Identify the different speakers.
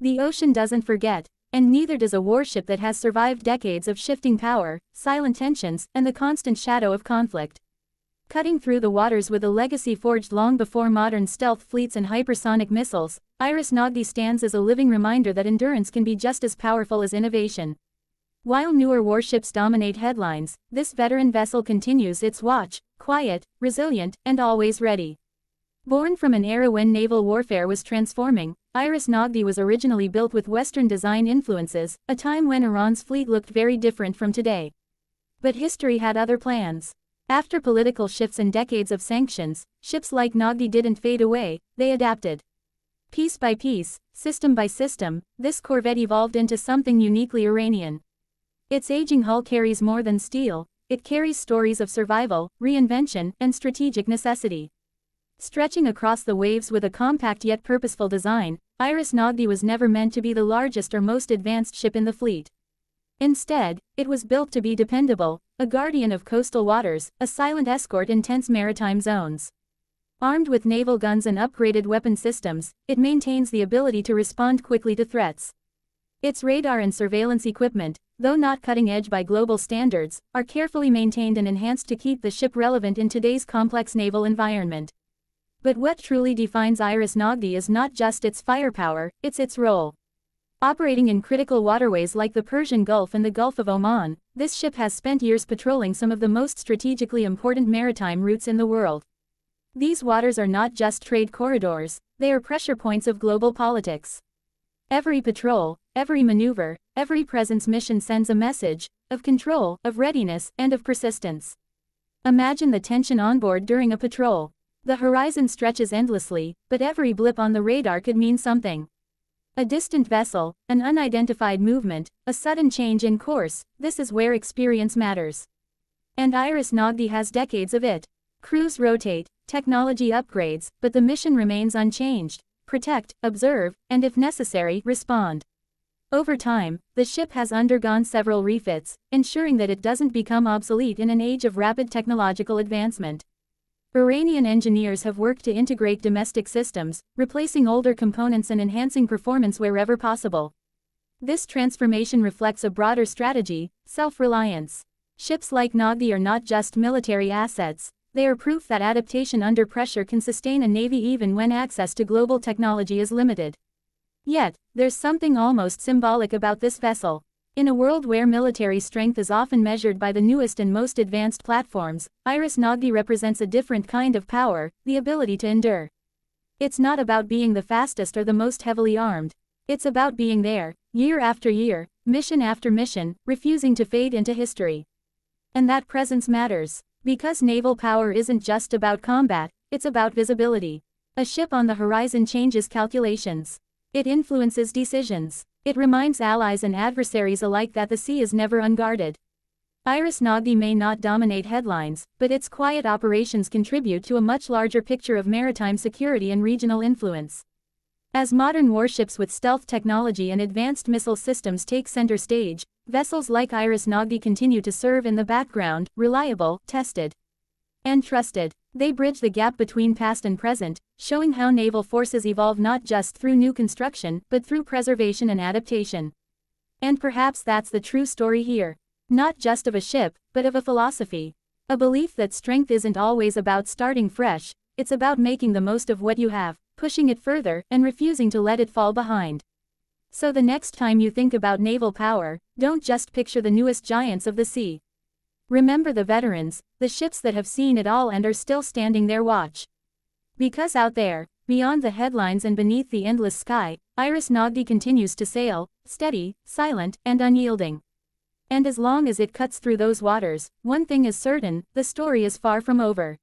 Speaker 1: The ocean doesn't forget, and neither does a warship that has survived decades of shifting power, silent tensions, and the constant shadow of conflict. Cutting through the waters with a legacy forged long before modern stealth fleets and hypersonic missiles, IRIS Naghdi stands as a living reminder that endurance can be just as powerful as innovation. While newer warships dominate headlines, this veteran vessel continues its watch, quiet, resilient, and always ready. Born from an era when naval warfare was transforming, IRIS Naghdi was originally built with Western design influences, a time when Iran's fleet looked very different from today. But history had other plans. After political shifts and decades of sanctions, ships like Naghdi didn't fade away, they adapted. Piece by piece, system by system, this corvette evolved into something uniquely Iranian. Its aging hull carries more than steel, it carries stories of survival, reinvention, and strategic necessity. Stretching across the waves with a compact yet purposeful design, IRIS Naghdi was never meant to be the largest or most advanced ship in the fleet. Instead, it was built to be dependable, a guardian of coastal waters, a silent escort in tense maritime zones. Armed with naval guns and upgraded weapon systems, it maintains the ability to respond quickly to threats. Its radar and surveillance equipment, though not cutting-edge by global standards, are carefully maintained and enhanced to keep the ship relevant in today's complex naval environment. But what truly defines IRIS Naghdi is not just its firepower, it's its role. Operating in critical waterways like the Persian Gulf and the Gulf of Oman, this ship has spent years patrolling some of the most strategically important maritime routes in the world. These waters are not just trade corridors, they are pressure points of global politics. Every patrol, every maneuver, every presence mission sends a message of control, of readiness, and of persistence. Imagine the tension on board during a patrol. The horizon stretches endlessly, but every blip on the radar could mean something. A distant vessel, an unidentified movement, a sudden change in course, this is where experience matters. And IRIS Naghdi has decades of it. Crews rotate, technology upgrades, but the mission remains unchanged: protect, observe, and if necessary, respond. Over time, the ship has undergone several refits, ensuring that it doesn't become obsolete in an age of rapid technological advancement. Iranian engineers have worked to integrate domestic systems, replacing older components and enhancing performance wherever possible. This transformation reflects a broader strategy: self-reliance. Ships like Naghdi are not just military assets, they are proof that adaptation under pressure can sustain a navy even when access to global technology is limited. Yet, there's something almost symbolic about this vessel. In a world where military strength is often measured by the newest and most advanced platforms, IRIS Naghdi represents a different kind of power: the ability to endure. It's not about being the fastest or the most heavily armed. It's about being there, year after year, mission after mission, refusing to fade into history. And that presence matters. Because naval power isn't just about combat, it's about visibility. A ship on the horizon changes calculations. It influences decisions. It reminds allies and adversaries alike that the sea is never unguarded. IRIS Naghdi may not dominate headlines, but its quiet operations contribute to a much larger picture of maritime security and regional influence. As modern warships with stealth technology and advanced missile systems take center stage, vessels like IRIS Naghdi continue to serve in the background, reliable, tested, and trusted. They bridge the gap between past and present, showing how naval forces evolve not just through new construction, but through preservation and adaptation. And perhaps that's the true story here. Not just of a ship, but of a philosophy. A belief that strength isn't always about starting fresh, it's about making the most of what you have, pushing it further, and refusing to let it fall behind. So the next time you think about naval power, don't just picture the newest giants of the sea. Remember the veterans, the ships that have seen it all and are still standing their watch. Because out there, beyond the headlines and beneath the endless sky, IRIS Naghdi continues to sail, steady, silent, and unyielding. And as long as it cuts through those waters, one thing is certain: the story is far from over.